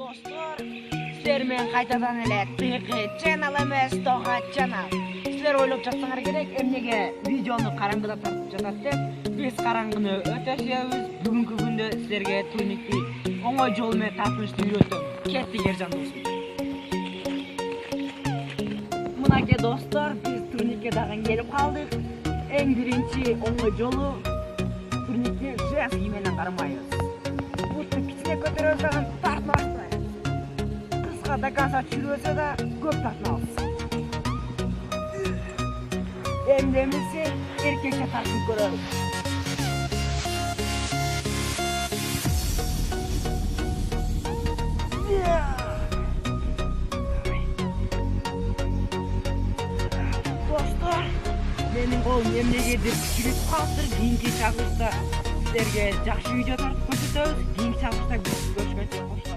Dostlar, sizler men qaytadan ele TG channel emas, Toga channel. Sizler ойлоп жатсаңар керек, эмнеге видеону караңгыда тартып жатат деп, биз караңгыны өтө сүйөбүз. Бүгүнкү күндө силерге турникти оңой жол менен тартышты үйрөтөм. Кеттик Ержан досум. Мынаке достор, биз турникке дагы келип калдык. Эң биринчи оңой жолу турникти женский менен кармайбыз. Бутты кичине көтөрөбүз дагы тартмайбыз. Кыска да газа чүрөсө да көп тартмабыз. Эмдемесе эркекче тартып көрөбүз. Достор, менин колум эмнегедир кичирип калыптыр. Кийинки чагылышта силерге жакшы видео тартып көрсөтөбүз. Кийинки чагылышта көрүшкөнчө